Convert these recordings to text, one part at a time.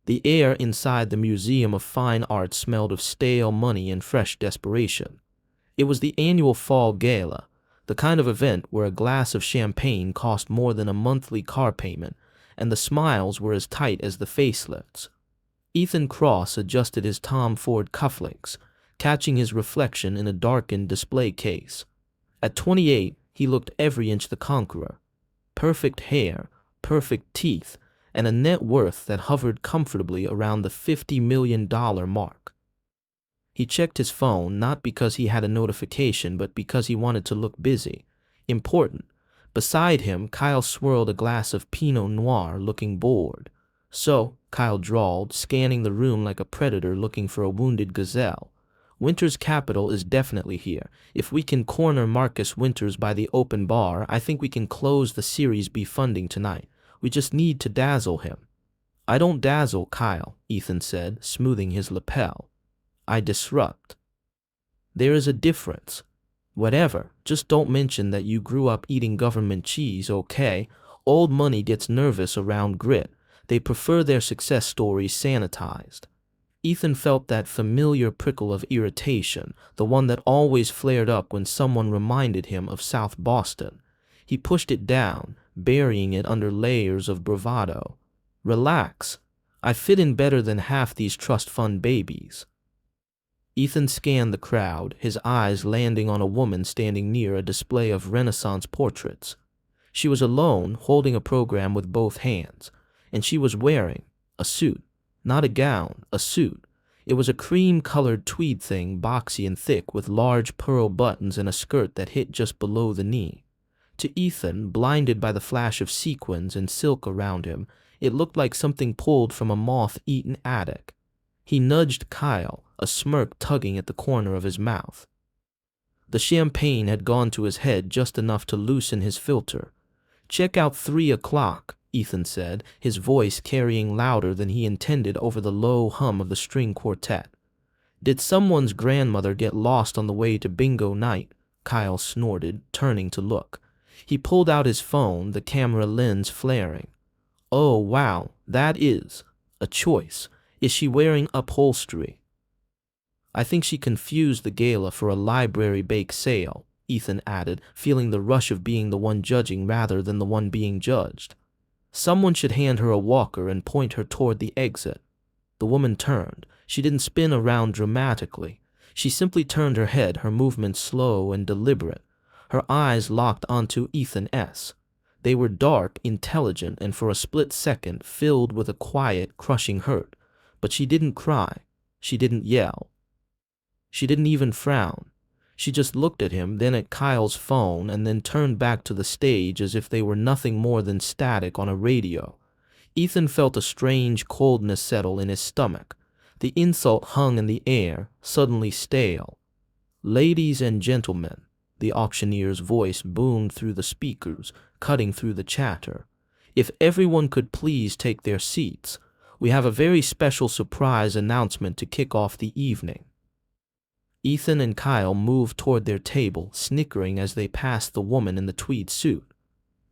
The air inside the Museum of Fine Arts smelled of stale money and fresh desperation. It was the annual fall gala, the kind of event where a glass of champagne cost more than a monthly car payment, and the smiles were as tight as the facelifts. Ethan Cross adjusted his Tom Ford cufflinks, catching his reflection in a darkened display case. At 28, he looked every inch the conqueror. Perfect hair, perfect teeth, and a net worth that hovered comfortably around the $50 million mark. He checked his phone not because he had a notification, but because he wanted to look busy, important. Beside him, Kyle swirled a glass of Pinot Noir, looking bored. "So," Kyle drawled, scanning the room like a predator looking for a wounded gazelle, "Winter's capital is definitely here. If we can corner Marcus Winters by the open bar, I think we can close the Series B funding tonight. We just need to dazzle him." "I don't dazzle, Kyle," Ethan said, smoothing his lapel. "I disrupt." "There is a difference." "Whatever, just don't mention that you grew up eating government cheese, okay? Old money gets nervous around grit. They prefer their success stories sanitized." Ethan felt that familiar prickle of irritation, the one that always flared up when someone reminded him of South Boston. He pushed it down, burying it under layers of bravado. "Relax. I fit in better than half these trust fund babies." Ethan scanned the crowd, his eyes landing on a woman standing near a display of Renaissance portraits. She was alone, holding a program with both hands, and she was wearing a suit. Not a gown, a suit. It was a cream-colored tweed thing, boxy and thick, with large pearl buttons and a skirt that hit just below the knee. To Ethan, blinded by the flash of sequins and silk around him, it looked like something pulled from a moth-eaten attic. He nudged Kyle, a smirk tugging at the corner of his mouth. The champagne had gone to his head just enough to loosen his filter. "Check out 3 o'clock, Ethan said, his voice carrying louder than he intended over the low hum of the string quartet. "Did someone's grandmother get lost on the way to bingo night?" Kyle snorted, turning to look. He pulled out his phone, the camera lens flaring. "Oh, wow, that is a choice. Is she wearing upholstery?" "I think she confused the gala for a library bake sale," Ethan added, feeling the rush of being the one judging rather than the one being judged. "Someone should hand her a walker and point her toward the exit." The woman turned. She didn't spin around dramatically. She simply turned her head, her movements slow and deliberate. Her eyes locked onto Ethan S. They were dark, intelligent, and for a split second filled with a quiet, crushing hurt. But she didn't cry. She didn't yell. She didn't even frown. She just looked at him, then at Kyle's phone, and then turned back to the stage as if they were nothing more than static on a radio. Ethan felt a strange coldness settle in his stomach. The insult hung in the air, suddenly stale. "Ladies and gentlemen," the auctioneer's voice boomed through the speakers, cutting through the chatter. "If everyone could please take their seats, we have a very special surprise announcement to kick off the evening." Ethan and Kyle moved toward their table, snickering as they passed the woman in the tweed suit.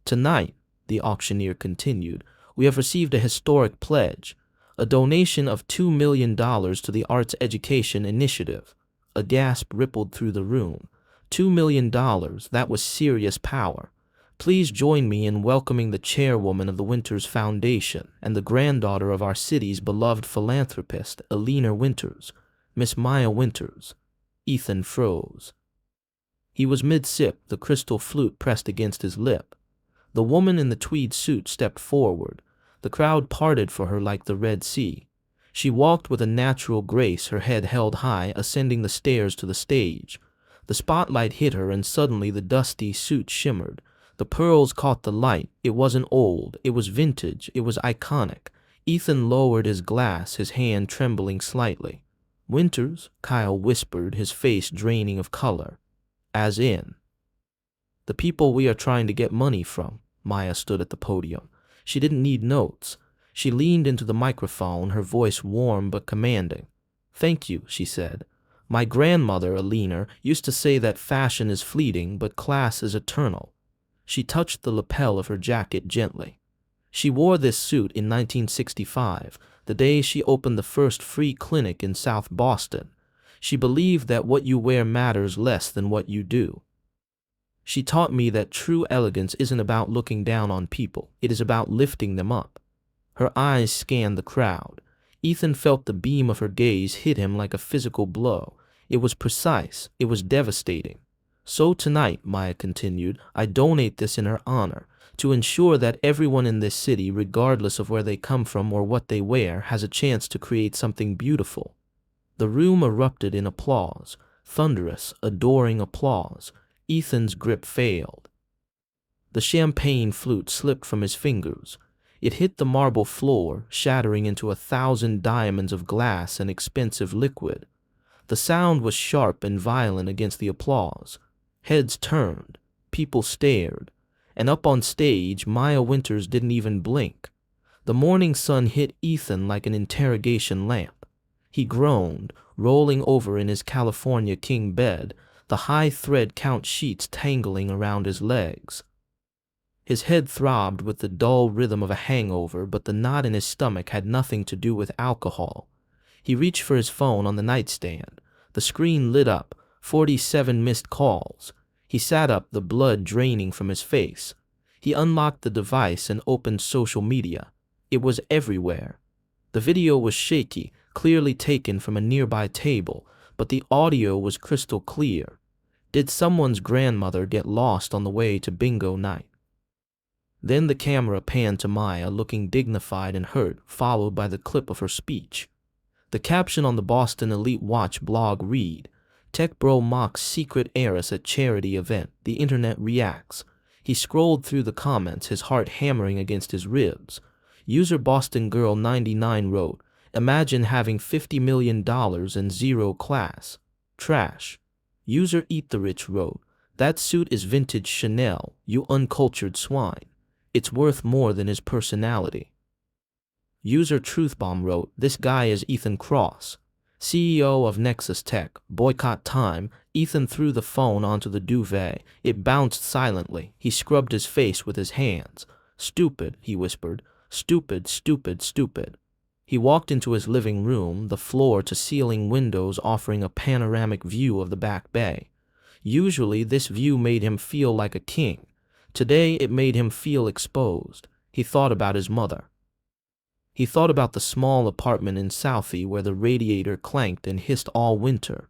"Tonight," the auctioneer continued, "we have received a historic pledge, a donation of $2 million to the Arts Education Initiative." A gasp rippled through the room. $2 million, that was serious power. "Please join me in welcoming the chairwoman of the Winters Foundation and the granddaughter of our city's beloved philanthropist, Eleanor Winters, Miss Maya Winters." Ethan froze. He was mid-sip, the crystal flute pressed against his lip. The woman in the tweed suit stepped forward. The crowd parted for her like the Red Sea. She walked with a natural grace, her head held high, ascending the stairs to the stage. The spotlight hit her, and suddenly the dusty suit shimmered. The pearls caught the light. It wasn't old. It was vintage. It was iconic. Ethan lowered his glass, his hand trembling slightly. "Winters," Kyle whispered, his face draining of color. "As in?" "The people we are trying to get money from." Maya stood at the podium. She didn't need notes. She leaned into the microphone, her voice warm but commanding. "Thank you," she said. "My grandmother, Eleanor, used to say that fashion is fleeting, but class is eternal." She touched the lapel of her jacket gently. "She wore this suit in 1965. the day she opened the first free clinic in South Boston. She believed that what you wear matters less than what you do. She taught me that true elegance isn't about looking down on people, it is about lifting them up. Her eyes scanned the crowd. Ethan felt the beam of her gaze hit him like a physical blow. It was precise, it was devastating. So tonight, Maya continued, I donate this in her honor, to ensure that everyone in this city, regardless of where they come from or what they wear, has a chance to create something beautiful. The room erupted in applause, thunderous, adoring applause. Ethan's grip failed. The champagne flute slipped from his fingers. It hit the marble floor, shattering into 1,000 diamonds of glass and expensive liquid. The sound was sharp and violent against the applause. Heads turned, people stared, and up on stage, Maya Winters didn't even blink. The morning sun hit Ethan like an interrogation lamp. He groaned, rolling over in his California king bed, the high thread count sheets tangling around his legs. His head throbbed with the dull rhythm of a hangover, but the knot in his stomach had nothing to do with alcohol. He reached for his phone on the nightstand. The screen lit up, 47 missed calls. He sat up, the blood draining from his face. He unlocked the device and opened social media. It was everywhere. The video was shaky, clearly taken from a nearby table, but the audio was crystal clear. Did someone's grandmother get lost on the way to bingo night? Then the camera panned to Maya, looking dignified and hurt, followed by the clip of her speech. The caption on the Boston Elite Watch blog read, Tech Bro mocks secret heiress at charity event. The internet reacts. He scrolled through the comments, his heart hammering against his ribs. User Boston Girl 99 wrote, Imagine having $50 million and zero class. Trash. User Eat the Rich wrote, That suit is vintage Chanel, you uncultured swine. It's worth more than his personality. User Truthbomb wrote, This guy is Ethan Cross, CEO of Nexus Tech. Boycott time. Ethan threw the phone onto the duvet. It bounced silently. He scrubbed his face with his hands. Stupid, he whispered. Stupid, stupid, stupid. He walked into his living room, the floor-to-ceiling windows offering a panoramic view of the Back Bay. Usually, this view made him feel like a king. Today, it made him feel exposed. He thought about his mother. He thought about the small apartment in Southie where the radiator clanked and hissed all winter.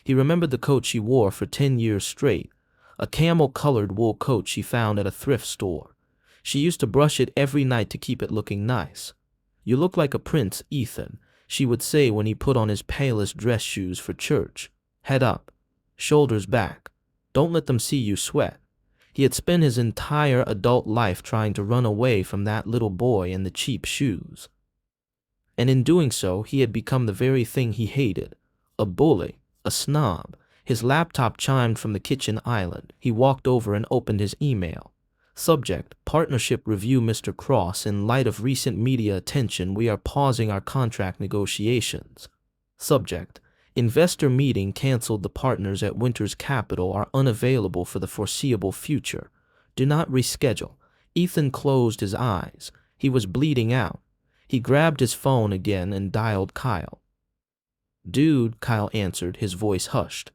He remembered the coat she wore for 10 years straight, a camel-colored wool coat she found at a thrift store. She used to brush it every night to keep it looking nice. You look like a prince, Ethan, she would say when he put on his palest dress shoes for church. Head up, shoulders back. Don't let them see you sweat. He had spent his entire adult life trying to run away from that little boy in the cheap shoes. And in doing so, he had become the very thing he hated, a bully, a snob. His laptop chimed from the kitchen island. He walked over and opened his email. Subject, Partnership Review. Mr. Cross, in light of recent media attention, we are pausing our contract negotiations. Subject, Investor meeting canceled. The partners at Winters Capital are unavailable for the foreseeable future. Do not reschedule. Ethan closed his eyes. He was bleeding out. He grabbed his phone again and dialed Kyle. Dude, Kyle answered, his voice hushed.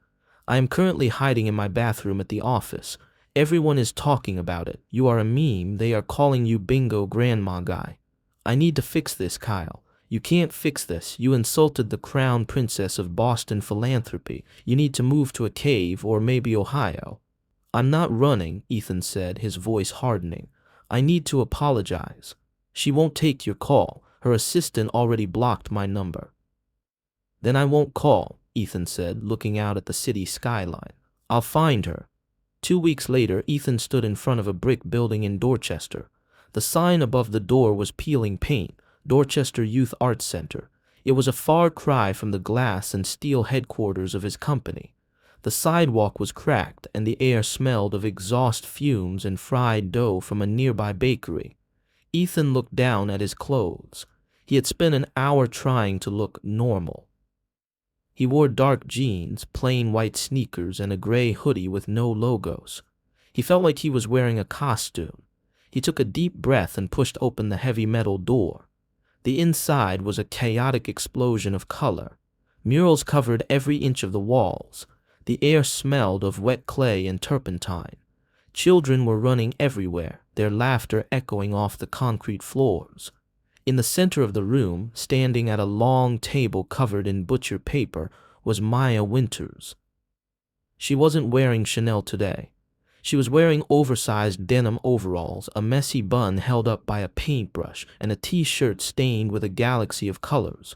I am currently hiding in my bathroom at the office. Everyone is talking about it. You are a meme. They are calling you bingo grandma guy. I need to fix this, Kyle. You can't fix this. You insulted the crown princess of Boston philanthropy. You need to move to a cave or maybe Ohio. I'm not running, Ethan said, his voice hardening. I need to apologize. She won't take your call. Her assistant already blocked my number. Then I won't call, Ethan said, looking out at the city skyline. I'll find her. 2 weeks later, Ethan stood in front of a brick building in Dorchester. The sign above the door was peeling paint. Dorchester Youth Arts Center. It was a far cry from the glass and steel headquarters of his company. The sidewalk was cracked, and the air smelled of exhaust fumes and fried dough from a nearby bakery. Ethan looked down at his clothes. He had spent an hour trying to look normal. He wore dark jeans, plain white sneakers, and a gray hoodie with no logos. He felt like he was wearing a costume. He took a deep breath and pushed open the heavy metal door. The inside was a chaotic explosion of color. Murals covered every inch of the walls. The air smelled of wet clay and turpentine. Children were running everywhere, their laughter echoing off the concrete floors. In the center of the room, standing at a long table covered in butcher paper, was Maya Winters. She wasn't wearing Chanel today. She was wearing oversized denim overalls, a messy bun held up by a paintbrush, and a t-shirt stained with a galaxy of colors.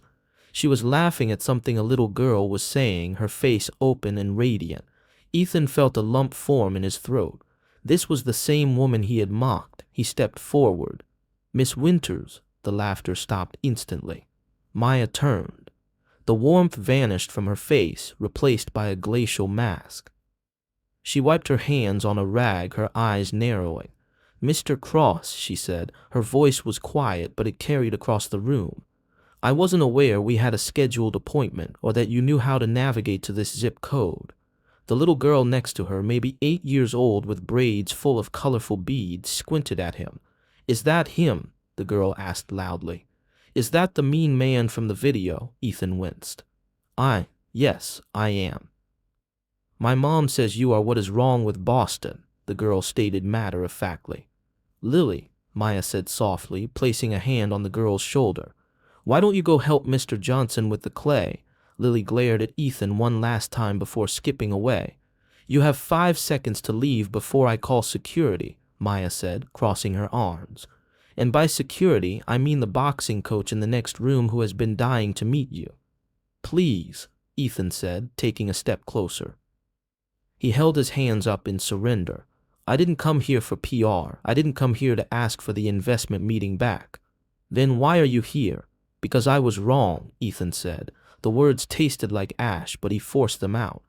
She was laughing at something a little girl was saying, her face open and radiant. Ethan felt a lump form in his throat. This was the same woman he had mocked. He stepped forward. "Miss Winters." The laughter stopped instantly. Maya turned. The warmth vanished from her face, replaced by a glacial mask. She wiped her hands on a rag, her eyes narrowing. "Mr. Cross," she said. Her voice was quiet, but it carried across the room. "I wasn't aware we had a scheduled appointment or that you knew how to navigate to this zip code." The little girl next to her, maybe 8 years old with braids full of colorful beads, squinted at him. "Is that him?" the girl asked loudly. "Is that the mean man from the video?" Ethan winced. Yes, I am." "My mom says you are what is wrong with Boston," the girl stated matter-of-factly. "Lily," Maya said softly, placing a hand on the girl's shoulder. "Why don't you go help Mr. Johnson with the clay?" Lily glared at Ethan one last time before skipping away. "You have 5 seconds to leave before I call security," Maya said, crossing her arms. "And by security, I mean the boxing coach in the next room who has been dying to meet you." "Please," Ethan said, taking a step closer. He held his hands up in surrender. "I didn't come here for PR. I didn't come here to ask for the investment meeting back." "Then why are you here?" "Because I was wrong," Ethan said. The words tasted like ash, but he forced them out.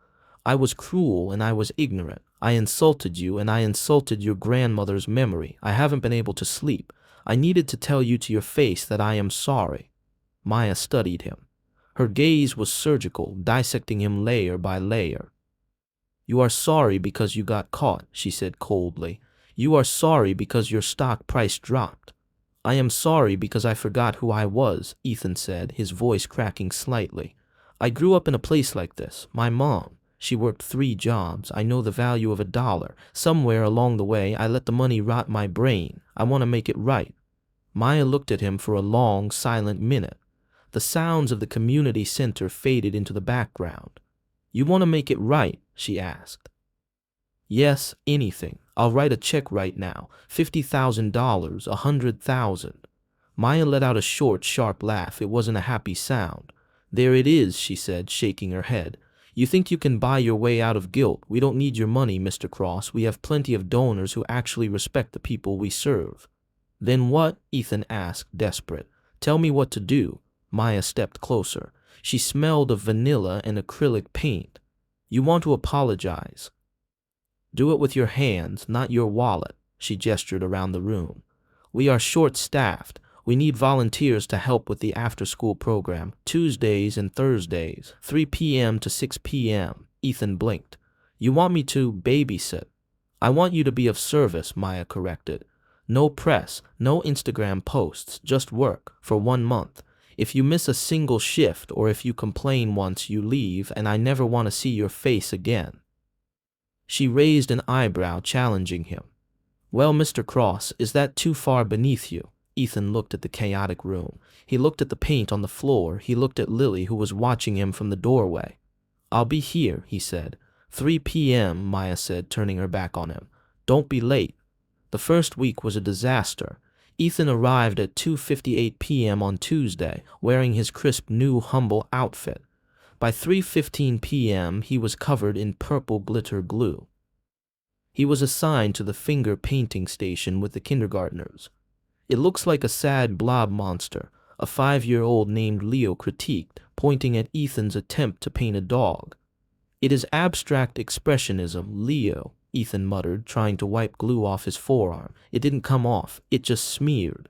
"I was cruel and I was ignorant. I insulted you and I insulted your grandmother's memory. I haven't been able to sleep. I needed to tell you to your face that I am sorry." Maya studied him. Her gaze was surgical, dissecting him layer by layer. "You are sorry because you got caught," she said coldly. "You are sorry because your stock price dropped." "I am sorry because I forgot who I was," Ethan said, his voice cracking slightly. "I grew up in a place like this. My mom, she worked 3 jobs. I know the value of $1. Somewhere along the way, I let the money rot my brain. I want to make it right." Maya looked at him for a long, silent minute. The sounds of the community center faded into the background. "You want to make it right?" she asked. "Yes, anything. I'll write a check right now. $50,000, 100,000. Maya let out a short, sharp laugh. It wasn't a happy sound. "There it is," she said, shaking her head. "You think you can buy your way out of guilt. We don't need your money, Mr. Cross. We have plenty of donors who actually respect the people we serve." "Then what?" Ethan asked, desperate. "Tell me what to do." Maya stepped closer. She smelled of vanilla and acrylic paint. "You want to apologize. Do it with your hands, not your wallet." She gestured around the room. "We are short-staffed. We need volunteers to help with the after-school program, Tuesdays and Thursdays, 3 p.m. to 6 p.m. Ethan blinked. "You want me to babysit?" "I want you to be of service," Maya corrected. "No press, no Instagram posts, just work for 1 month. If you miss a single shift or if you complain once, you leave, and I never want to see your face again." She raised an eyebrow, challenging him. "Well, Mr. Cross, is that too far beneath you?" Ethan looked at the chaotic room. He looked at the paint on the floor. He looked at Lily, who was watching him from the doorway. "I'll be here," he said. 3 p.m., Maya said, turning her back on him. "Don't be late." The first week was a disaster. Ethan arrived at 2:58 p.m. on Tuesday, wearing his crisp new humble outfit. By 3:15 p.m., he was covered in purple glitter glue. He was assigned to the finger painting station with the kindergartners. "It looks like a sad blob monster," a 5-year-old named Leo critiqued, pointing at Ethan's attempt to paint a dog. "It is abstract expressionism, Leo," Ethan muttered, trying to wipe glue off his forearm. It didn't come off. It just smeared.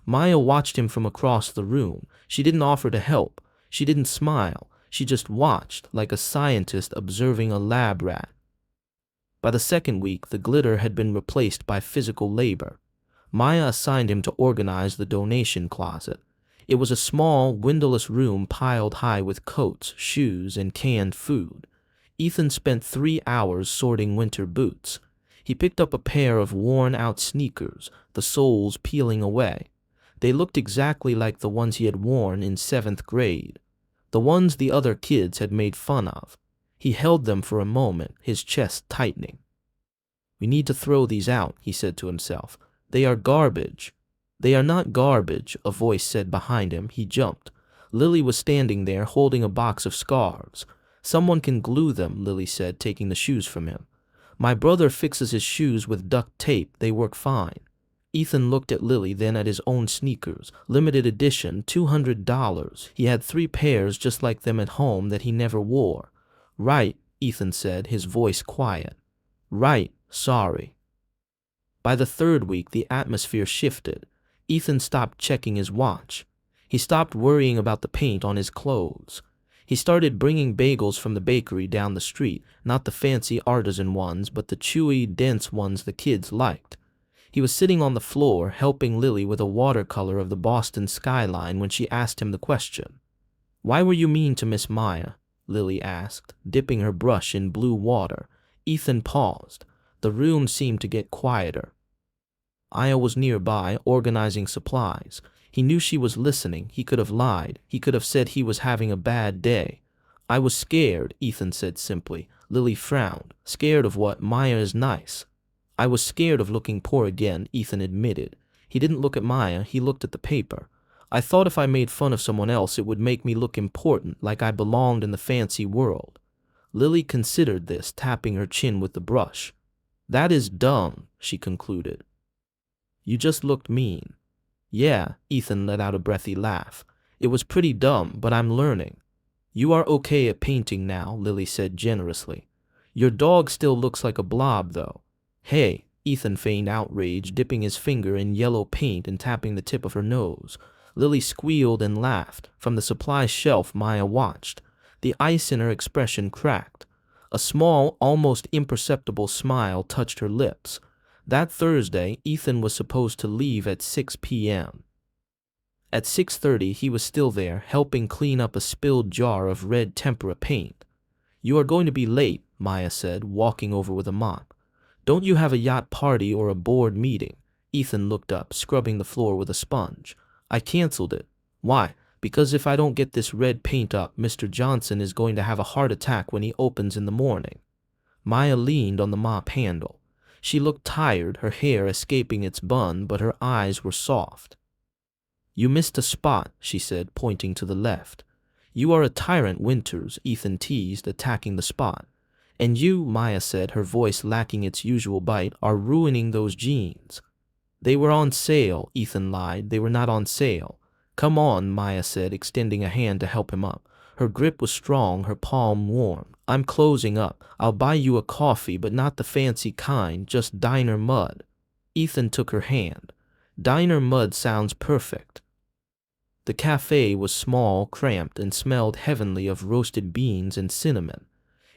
Maya watched him from across the room. She didn't offer to help. She didn't smile. She just watched, like a scientist observing a lab rat. By the second week, the glitter had been replaced by physical labor. Maya assigned him to organize the donation closet. It was a small, windowless room piled high with coats, shoes, and canned food. Ethan spent 3 hours sorting winter boots. He picked up a pair of worn-out sneakers, the soles peeling away. They looked exactly like the ones he had worn in 7th grade, the ones the other kids had made fun of. He held them for a moment, his chest tightening. "We need to throw these out," he said to himself. "They are garbage." "They are not garbage," a voice said behind him. He jumped. Lily was standing there holding a box of scarves. "Someone can glue them," Lily said, taking the shoes from him. "My brother fixes his shoes with duct tape. They work fine." Ethan looked at Lily, then at his own sneakers. Limited edition, $200. He had 3 pairs just like them at home that he never wore. "Right," Ethan said, his voice quiet. "Right, sorry." By the 3rd week, the atmosphere shifted. Ethan stopped checking his watch. He stopped worrying about the paint on his clothes. He started bringing bagels from the bakery down the street, not the fancy artisan ones, but the chewy, dense ones the kids liked. He was sitting on the floor, helping Lily with a watercolor of the Boston skyline when she asked him the question. "Why were you mean to Miss Maya?" Lily asked, dipping her brush in blue water. Ethan paused. The room seemed to get quieter. Aya was nearby, organizing supplies. He knew she was listening. He could have lied. He could have said he was having a bad day. "I was scared," Ethan said simply. Lily frowned. "Scared of what? Maya is nice." "I was scared of looking poor again," Ethan admitted. He didn't look at Maya, he looked at the paper. "I thought if I made fun of someone else it would make me look important, like I belonged in the fancy world." Lily considered this, tapping her chin with the brush. "That is dumb," she concluded. "You just looked mean." "Yeah," Ethan let out a breathy laugh. "It was pretty dumb, but I'm learning." "You are okay at painting now," Lily said generously. "Your dog still looks like a blob, though." "Hey," Ethan feigned outrage, dipping his finger in yellow paint and tapping the tip of her nose. Lily squealed and laughed. From the supply shelf, Maya watched. The ice in her expression cracked. A small, almost imperceptible smile touched her lips. That Thursday, Ethan was supposed to leave at 6 p.m. At 6:30, he was still there, helping clean up a spilled jar of red tempera paint. "You are going to be late," Maya said, walking over with a mop. "Don't you have a yacht party or a board meeting?" Ethan looked up, scrubbing the floor with a sponge. "I canceled it." "Why?" "Because if I don't get this red paint up, Mr. Johnson is going to have a heart attack when he opens in the morning." Maya leaned on the mop handle. She looked tired, her hair escaping its bun, but her eyes were soft. "You missed a spot," she said, pointing to the left. "You are a tyrant, Winters," Ethan teased, attacking the spot. "And you," Maya said, her voice lacking its usual bite, "are ruining those jeans." "They were on sale," Ethan lied. "They were not on sale." "Come on," Maya said, extending a hand to help him up. Her grip was strong, her palm warm. "I'm closing up. I'll buy you a coffee, but not the fancy kind, just diner mud." Ethan took her hand. "Diner mud sounds perfect." The cafe was small, cramped, and smelled heavenly of roasted beans and cinnamon.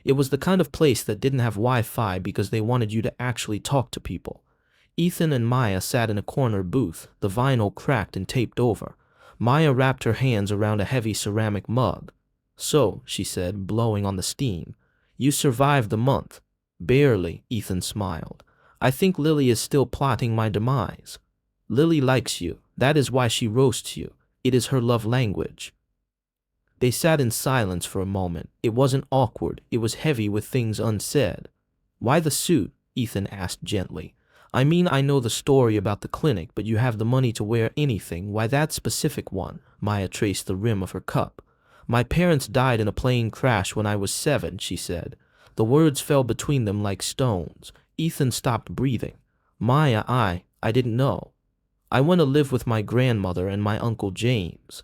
It was the kind of place that didn't have Wi-Fi because they wanted you to actually talk to people. Ethan and Maya sat in a corner booth, the vinyl cracked and taped over. Maya wrapped her hands around a heavy ceramic mug. "So," she said, blowing on the steam, "you survived the month." "Barely," Ethan smiled. "I think Lily is still plotting my demise." "Lily likes you. That is why she roasts you. It is her love language." They sat in silence for a moment. It wasn't awkward. It was heavy with things unsaid. "Why the suit?" Ethan asked gently. "I mean, I know the story about the clinic, but you have the money to wear anything. Why that specific one?" Maya traced the rim of her cup. "My parents died in a plane crash when I was 7, she said. The words fell between them like stones. Ethan stopped breathing. "Maya, I didn't know. I went to live with my grandmother and my Uncle James.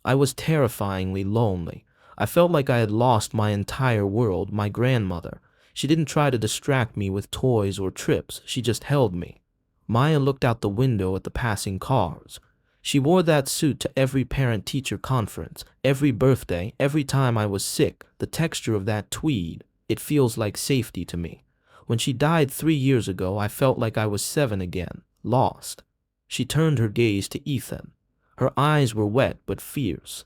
I was terrifyingly lonely. I felt like I had lost my entire world, my grandmother. She didn't try to distract me with toys or trips. She just held me." Maya looked out the window at the passing cars. "She wore that suit to every parent-teacher conference, every birthday, every time I was sick. The texture of that tweed, it feels like safety to me. When she died 3 years ago, I felt like I was 7 again, lost." She turned her gaze to Ethan. Her eyes were wet but fierce.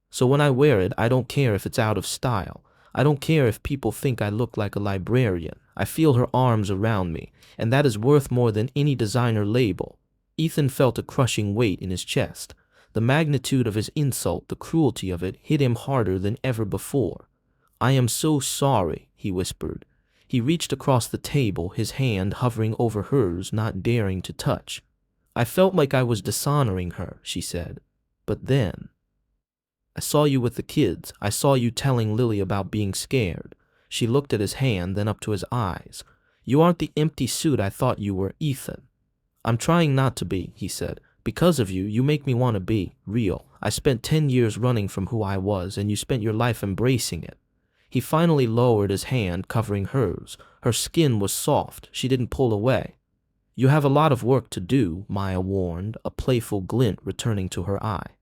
So when I wear it, I don't care if it's out of style. I don't care if people think I look like a librarian. I feel her arms around me, and that is worth more than any designer label. Ethan felt a crushing weight in his chest. The magnitude of his insult, the cruelty of it, hit him harder than ever before. "I am so sorry," he whispered. He reached across the table, his hand hovering over hers, not daring to touch. "I felt like I was dishonoring her," she said. "But then I saw you with the kids. I saw you telling Lily about being scared." She looked at his hand, then up to his eyes. "You aren't the empty suit I thought you were, Ethan." "I'm trying not to be," he said. "Because of you, you make me want to be real. I spent 10 years running from who I was, and you spent your life embracing it." He finally lowered his hand, covering hers. Her skin was soft. She didn't pull away. "You have a lot of work to do," Maya warned, a playful glint returning to her eye.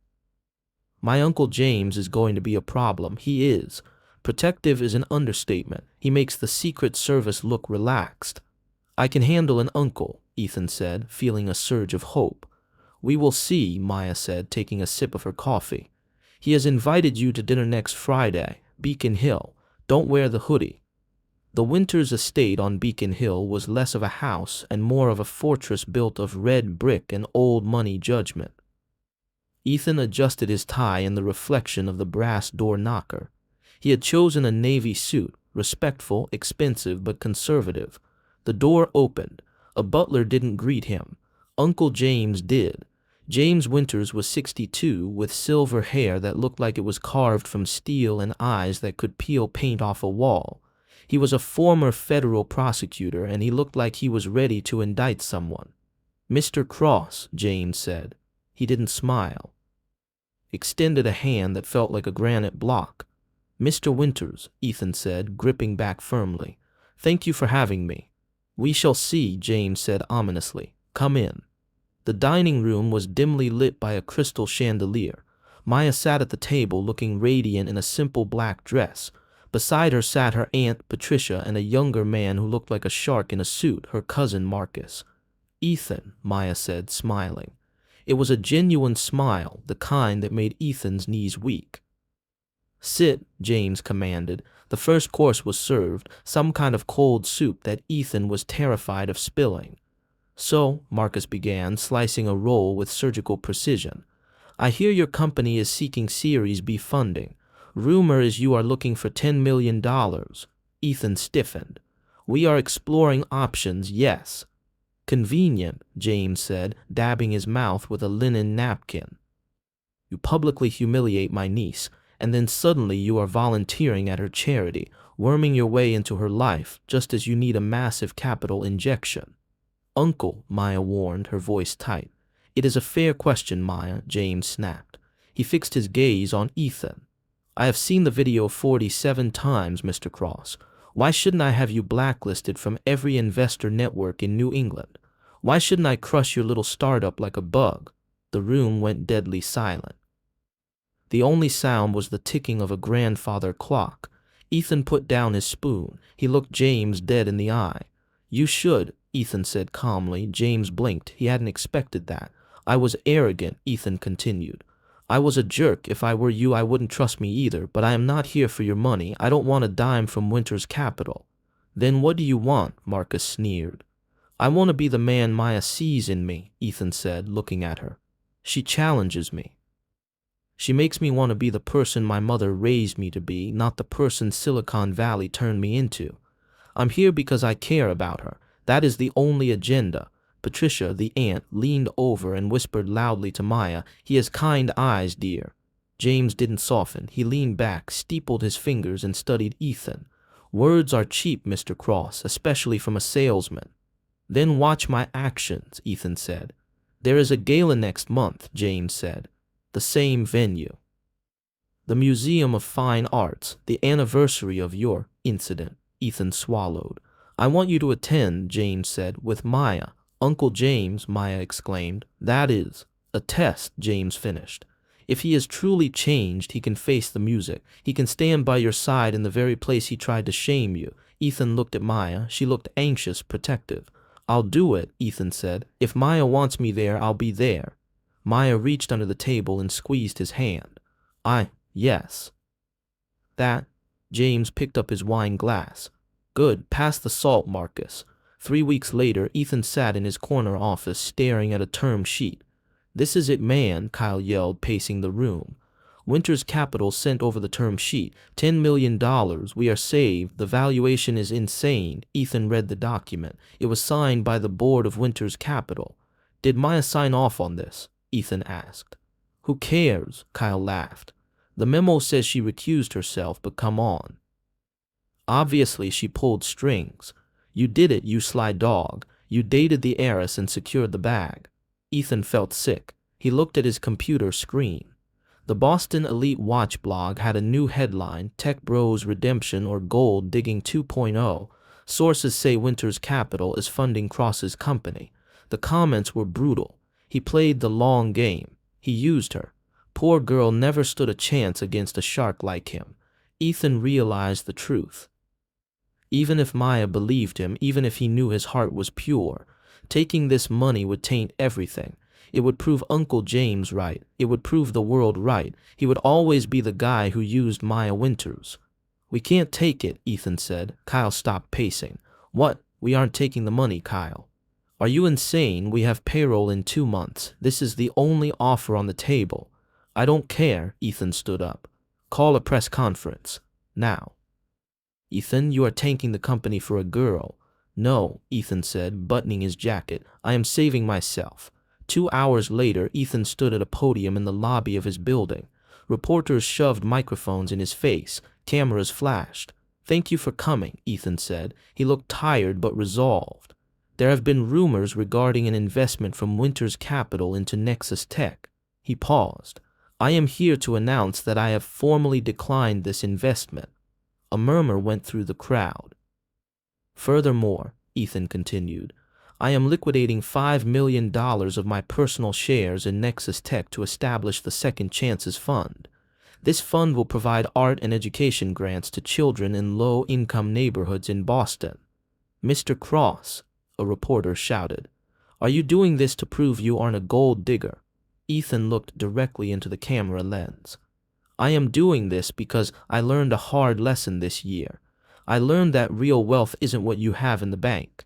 "My Uncle James is going to be a problem. He is. Protective is an understatement. He makes the Secret Service look relaxed." "I can handle an uncle," Ethan said, feeling a surge of hope. "We will see," Maya said, taking a sip of her coffee. "He has invited you to dinner next Friday, Beacon Hill. Don't wear the hoodie." The Winters estate on Beacon Hill was less of a house and more of a fortress built of red brick and old money judgment. Ethan adjusted his tie in the reflection of the brass door knocker. He had chosen a navy suit, respectful, expensive, but conservative. The door opened. A butler didn't greet him. Uncle James did. James Winters was 62, with silver hair that looked like it was carved from steel and eyes that could peel paint off a wall. He was a former federal prosecutor, and he looked like he was ready to indict someone. "Mr. Cross," James said. He didn't smile. Extended a hand that felt like a granite block. "Mr. Winters," Ethan said, gripping back firmly. "Thank you for having me." "We shall see," James said ominously. "Come in." The dining room was dimly lit by a crystal chandelier. Maya sat at the table looking radiant in a simple black dress. Beside her sat her aunt, Patricia, and a younger man who looked like a shark in a suit, her cousin Marcus. "Ethan," Maya said, smiling. It was a genuine smile, the kind that made Ethan's knees weak. "Sit," James commanded. The first course was served, some kind of cold soup that Ethan was terrified of spilling. "So," Marcus began, slicing a roll with surgical precision, "I hear your company is seeking Series B funding. Rumor is you are looking for $10 million. Ethan stiffened. "We are exploring options, yes." "Convenient," James said, dabbing his mouth with a linen napkin. "You publicly humiliate my niece, and then suddenly you are volunteering at her charity, worming your way into her life, just as you need a massive capital injection." "Uncle," Maya warned, her voice tight. "It is a fair question, Maya," James snapped. He fixed his gaze on Ethan. "I have seen the video 47 times, Mr. Cross. Why shouldn't I have you blacklisted from every investor network in New England? Why shouldn't I crush your little startup like a bug?" The room went deadly silent. The only sound was the ticking of a grandfather clock. Ethan put down his spoon. He looked James dead in the eye. "You should," Ethan said calmly. James blinked. He hadn't expected that. "I was arrogant," Ethan continued. "I was a jerk. If I were you, I wouldn't trust me either, but I am not here for your money. I don't want a dime from Winters Capital." "Then what do you want?" Marcus sneered. "I want to be the man Maya sees in me," Ethan said, looking at her. "She challenges me. She makes me want to be the person my mother raised me to be, not the person Silicon Valley turned me into. I'm here because I care about her. That is the only agenda." Patricia, the aunt, leaned over and whispered loudly to Maya, "He has kind eyes, dear." James didn't soften. He leaned back, steepled his fingers, and studied Ethan. "Words are cheap, Mr. Cross, especially from a salesman." "Then watch my actions," Ethan said. "There is a gala next month," James said. "The same venue. The Museum of Fine Arts, the anniversary of your incident." Ethan swallowed. "I want you to attend," James said, "with Maya." "Uncle James," Maya exclaimed. "That is a test," James finished. "If he is truly changed, he can face the music. He can stand by your side in the very place he tried to shame you." Ethan looked at Maya. She looked anxious, protective. "I'll do it," Ethan said. "If Maya wants me there, I'll be there." Maya reached under the table and squeezed his hand. Yes. That. James picked up his wine glass. Good, pass the salt, Marcus. 3 weeks later, Ethan sat in his corner office staring at a term sheet. This is it, man, Kyle yelled, pacing the room. Winters Capital sent over the term sheet. $10 million. We are saved. The valuation is insane. Ethan read the document. It was signed by the board of Winters Capital. Did Maya sign off on this? Ethan asked. Who cares? Kyle laughed. The memo says she recused herself, but come on. Obviously, she pulled strings. You did it, you sly dog. You dated the heiress and secured the bag. Ethan felt sick. He looked at his computer screen. The Boston Elite Watch blog had a new headline, Tech Bros Redemption or Gold Digging 2.0. Sources say Winters Capital is funding Cross's company. The comments were brutal. He played the long game. He used her. Poor girl never stood a chance against a shark like him. Ethan realized the truth. Even if Maya believed him, even if he knew his heart was pure, taking this money would taint everything. It would prove Uncle James right. It would prove the world right. He would always be the guy who used Maya Winters. We can't take it, Ethan said. Kyle stopped pacing. What? We aren't taking the money, Kyle. Are you insane? We have payroll in 2 months. This is the only offer on the table. I don't care, Ethan stood up. Call a press conference. Now. Ethan, you are tanking the company for a girl. No, Ethan said, buttoning his jacket. I am saving myself. 2 hours later, Ethan stood at a podium in the lobby of his building. Reporters shoved microphones in his face. Cameras flashed. Thank you for coming, Ethan said. He looked tired but resolved. There have been rumors regarding an investment from Winters Capital into Nexus Tech. He paused. I am here to announce that I have formally declined this investment. A murmur went through the crowd. Furthermore, Ethan continued, I am liquidating $5 million of my personal shares in Nexus Tech to establish the Second Chances Fund. This fund will provide art and education grants to children in low-income neighborhoods in Boston. Mr. Cross, a reporter shouted, are you doing this to prove you aren't a gold digger? Ethan looked directly into the camera lens. I am doing this because I learned a hard lesson this year. I learned that real wealth isn't what you have in the bank.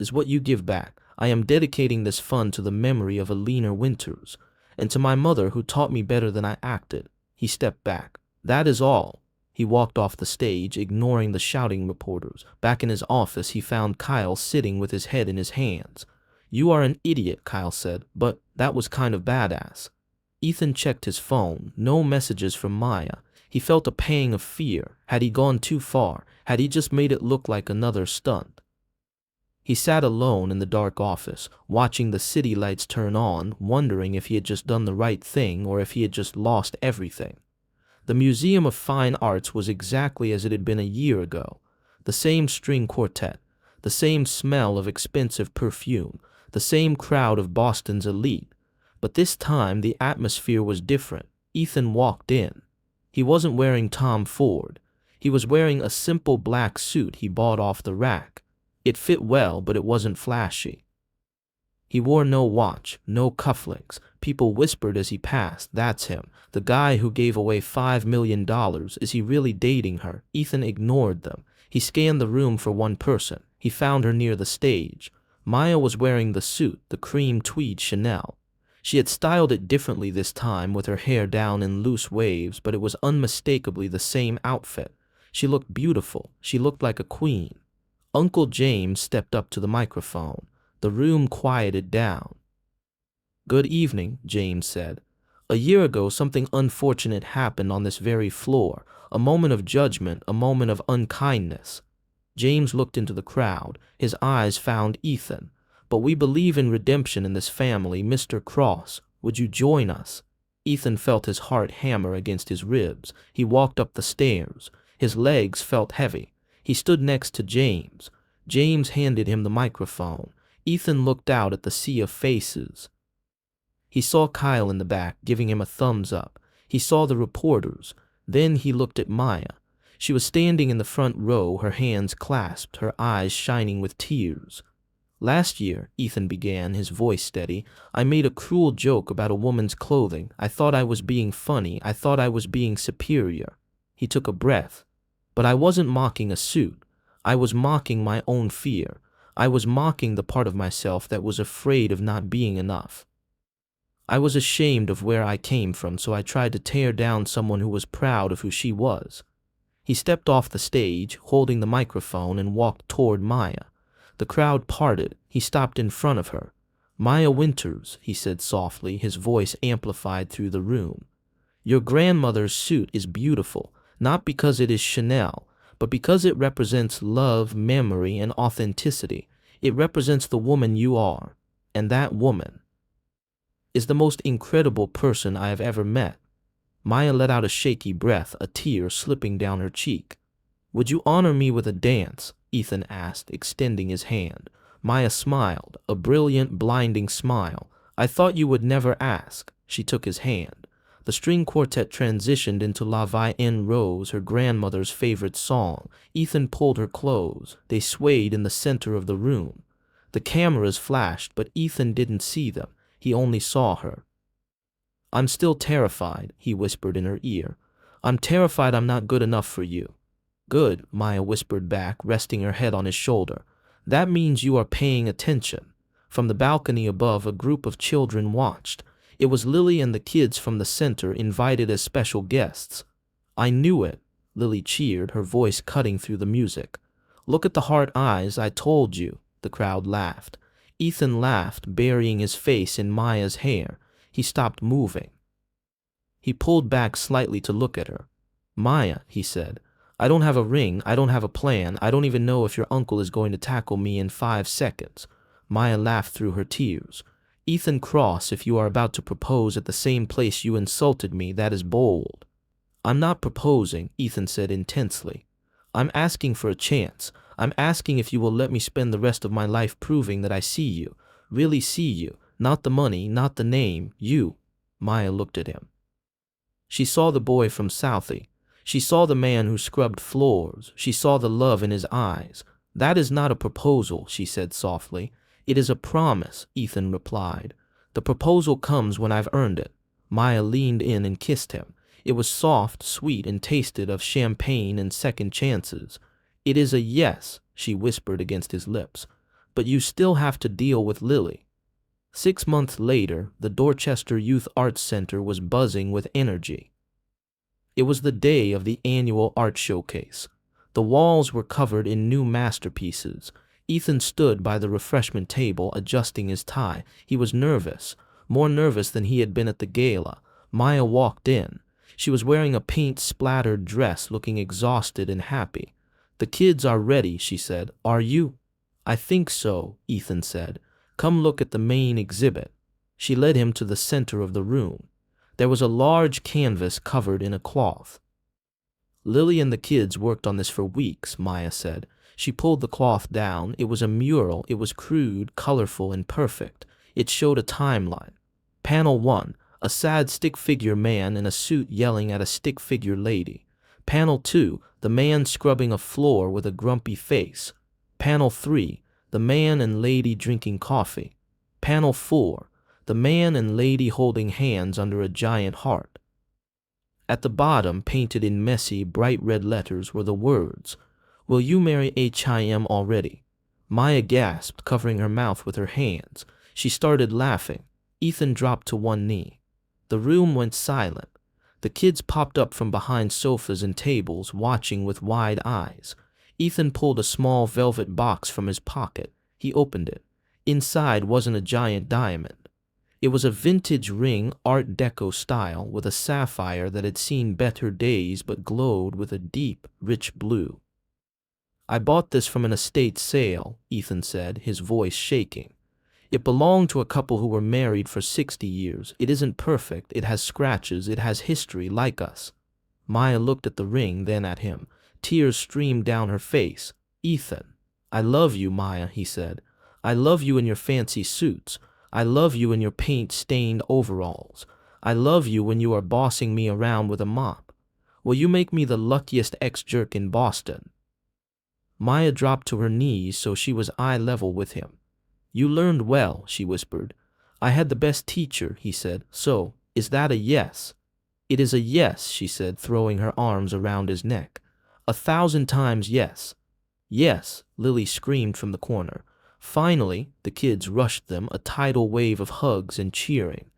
It's what you give back. I am dedicating this fund to the memory of Alina Winters, and to my mother who taught me better than I acted. He stepped back. That is all. He walked off the stage, ignoring the shouting reporters. Back in his office, he found Kyle sitting with his head in his hands. You are an idiot, Kyle said, but that was kind of badass. Ethan checked his phone. No messages from Maya. He felt a pang of fear. Had he gone too far? Had he just made it look like another stunt? He sat alone in the dark office, watching the city lights turn on, wondering if he had just done the right thing or if he had just lost everything. The Museum of Fine Arts was exactly as it had been a year ago. The same string quartet, the same smell of expensive perfume, the same crowd of Boston's elite. But this time the atmosphere was different. Ethan walked in. He wasn't wearing Tom Ford. He was wearing a simple black suit he bought off the rack. It fit well, but it wasn't flashy. He wore no watch, no cufflinks. People whispered as he passed, that's him, the guy who gave away $5 million. Is he really dating her? Ethan ignored them. He scanned the room for one person. He found her near the stage. Maya was wearing the suit, the cream tweed Chanel. She had styled it differently this time, with her hair down in loose waves, but it was unmistakably the same outfit. She looked beautiful. She looked like a queen. Uncle James stepped up to the microphone. The room quieted down. Good evening, James said. A year ago, something unfortunate happened on this very floor. A moment of judgment, a moment of unkindness. James looked into the crowd. His eyes found Ethan. But we believe in redemption in this family, Mr. Cross. Would you join us? Ethan felt his heart hammer against his ribs. He walked up the stairs. His legs felt heavy. He stood next to James. James handed him the microphone. Ethan looked out at the sea of faces. He saw Kyle in the back, giving him a thumbs up. He saw the reporters. Then he looked at Maya. She was standing in the front row, her hands clasped, her eyes shining with tears. Last year, Ethan began, his voice steady, I made a cruel joke about a woman's clothing. I thought I was being funny. I thought I was being superior. He took a breath. But I wasn't mocking a suit. I was mocking my own fear. I was mocking the part of myself that was afraid of not being enough. I was ashamed of where I came from, so I tried to tear down someone who was proud of who she was. He stepped off the stage, holding the microphone, and walked toward Maya. The crowd parted. He stopped in front of her. Maya Winters, he said softly, his voice amplified through the room. Your grandmother's suit is beautiful, not because it is Chanel, but because it represents love, memory, and authenticity. It represents the woman you are, and that woman is the most incredible person I have ever met. Maya let out a shaky breath, a tear slipping down her cheek. Would you honor me with a dance? Ethan asked, extending his hand. Maya smiled, a brilliant, blinding smile. I thought you would never ask. She took his hand. The string quartet transitioned into La Vie en Rose, her grandmother's favorite song. Ethan pulled her close. They swayed in the center of the room. The cameras flashed, but Ethan didn't see them. He only saw her. I'm still terrified, he whispered in her ear. I'm terrified I'm not good enough for you. Good, Maya whispered back, resting her head on his shoulder. That means you are paying attention. From the balcony above, a group of children watched. It was Lily and the kids from the center, invited as special guests. I knew it, Lily cheered, her voice cutting through the music. Look at the heart eyes, I told you, the crowd laughed. Ethan laughed, burying his face in Maya's hair. He stopped moving. He pulled back slightly to look at her. Maya, he said, I don't have a ring, I don't have a plan, I don't even know if your uncle is going to tackle me in 5 seconds. Maya laughed through her tears. Ethan Cross, if you are about to propose at the same place you insulted me, that is bold. I'm not proposing, Ethan said intensely. I'm asking for a chance. I'm asking if you will let me spend the rest of my life proving that I see you, really see you, not the money, not the name, you. Maya looked at him. She saw the boy from Southie. She saw the man who scrubbed floors. She saw the love in his eyes. That is not a proposal, she said softly. It is a promise, Ethan replied. The proposal comes when I've earned it. Maya leaned in and kissed him. It was soft, sweet, and tasted of champagne and second chances. It is a yes, she whispered against his lips. But you still have to deal with Lily. 6 months later, the Dorchester Youth Arts Center was buzzing with energy. It was the day of the annual art showcase. The walls were covered in new masterpieces. Ethan stood by the refreshment table, adjusting his tie. He was nervous, more nervous than he had been at the gala. Maya walked in. She was wearing a paint-splattered dress, looking exhausted and happy. The kids are ready, she said. Are you? I think so, Ethan said. Come look at the main exhibit. She led him to the center of the room. There was a large canvas covered in a cloth. Lily and the kids worked on this for weeks, Maya said. She pulled the cloth down. It was a mural. It was crude, colorful, and perfect. It showed a timeline. Panel 1, a sad stick-figure man in a suit yelling at a stick-figure lady. Panel 2, the man scrubbing a floor with a grumpy face. Panel 3, the man and lady drinking coffee. Panel 4, the man and lady holding hands under a giant heart. At the bottom, painted in messy, bright red letters, were the words, Will you marry H.I.M. already? Maya gasped, covering her mouth with her hands. She started laughing. Ethan dropped to one knee. The room went silent. The kids popped up from behind sofas and tables, watching with wide eyes. Ethan pulled a small velvet box from his pocket. He opened it. Inside wasn't a giant diamond. It was a vintage ring, Art Deco style, with a sapphire that had seen better days but glowed with a deep, rich blue. I bought this from an estate sale, Ethan said, his voice shaking. It belonged to a couple who were married for 60 years. It isn't perfect. It has scratches. It has history like us. Maya looked at the ring, then at him. Tears streamed down her face. Ethan, I love you, Maya, he said. I love you in your fancy suits. I love you in your paint-stained overalls. I love you when you are bossing me around with a mop. Will you make me the luckiest ex-jerk in Boston? Maya dropped to her knees so she was eye level with him. You learned well, she whispered. I had the best teacher, he said. So, is that a yes? It is a yes, she said, throwing her arms around his neck. 1,000 times yes. Yes, Lily screamed from the corner. Finally, the kids rushed them, a tidal wave of hugs and cheering.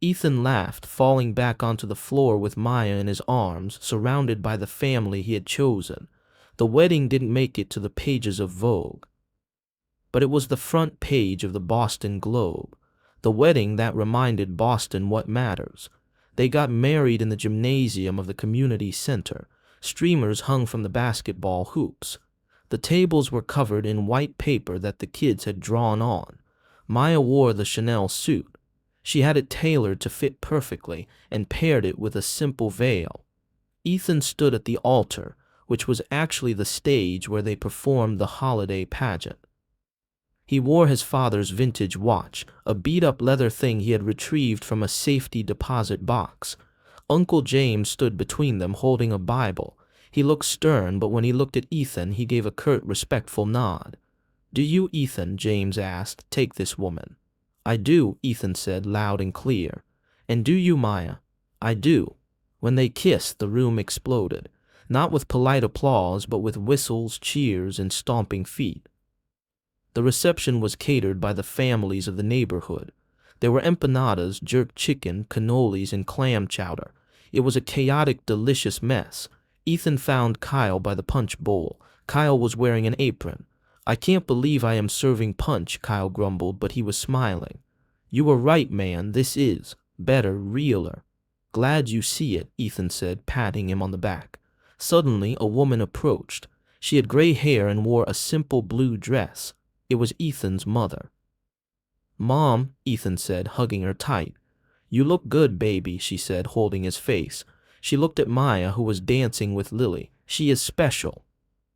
Ethan laughed, falling back onto the floor with Maya in his arms, surrounded by the family he had chosen. The wedding didn't make it to the pages of Vogue, but it was the front page of the Boston Globe. The wedding that reminded Boston what matters. They got married in the gymnasium of the community center. Streamers hung from the basketball hoops. The tables were covered in white paper that the kids had drawn on. Maya wore the Chanel suit. She had it tailored to fit perfectly and paired it with a simple veil. Ethan stood at the altar, which was actually the stage where they performed the holiday pageant. He wore his father's vintage watch, a beat-up leather thing he had retrieved from a safety deposit box. Uncle James stood between them holding a Bible. He looked stern, but when he looked at Ethan, he gave a curt, respectful nod. "Do you, Ethan," James asked, "take this woman?" "I do," Ethan said, loud and clear. "And do you, Maya?" "I do." When they kissed, the room exploded, not with polite applause, but with whistles, cheers, and stomping feet. The reception was catered by the families of the neighborhood. There were empanadas, jerk chicken, cannolis, and clam chowder. It was a chaotic, delicious mess. Ethan found Kyle by the punch bowl. Kyle was wearing an apron. "I can't believe I am serving punch," Kyle grumbled, but he was smiling. "You were right, man. This is better, realer." "Glad you see it," Ethan said, patting him on the back. Suddenly, a woman approached. She had gray hair and wore a simple blue dress. It was Ethan's mother. "Mom," Ethan said, hugging her tight. "You look good, baby," she said, holding his face. She looked at Maya, who was dancing with Lily. "She is special."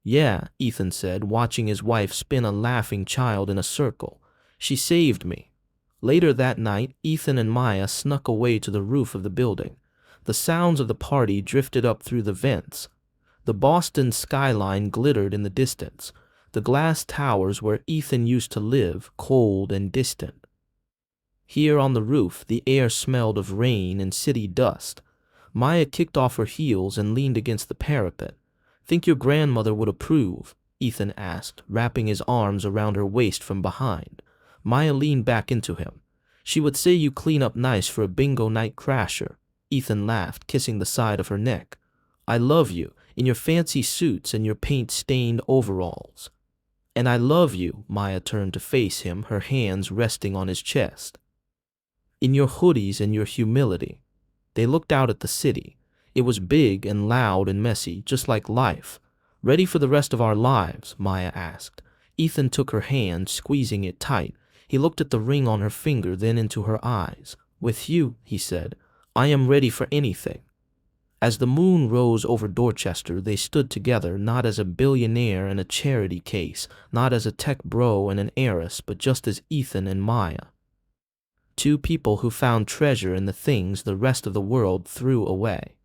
"Yeah," Ethan said, watching his wife spin a laughing child in a circle. "She saved me." Later that night, Ethan and Maya snuck away to the roof of the building. The sounds of the party drifted up through the vents. The Boston skyline glittered in the distance. The glass towers where Ethan used to live, cold and distant. Here on the roof, the air smelled of rain and city dust. Maya kicked off her heels and leaned against the parapet. "Think your grandmother would approve?" Ethan asked, wrapping his arms around her waist from behind. Maya leaned back into him. "She would say you clean up nice for a bingo night crasher." Ethan laughed, kissing the side of her neck. "I love you, in your fancy suits and your paint-stained overalls." "And I love you," Maya turned to face him, her hands resting on his chest. "In your hoodies and your humility." They looked out at the city. It was big and loud and messy, just like life. "Ready for the rest of our lives?" Maya asked. Ethan took her hand, squeezing it tight. He looked at the ring on her finger, then into her eyes. "With you," he said, "I am ready for anything." As the moon rose over Dorchester, they stood together, not as a billionaire and a charity case, not as a tech bro and an heiress, but just as Ethan and Maya. Two people who found treasure in the things the rest of the world threw away.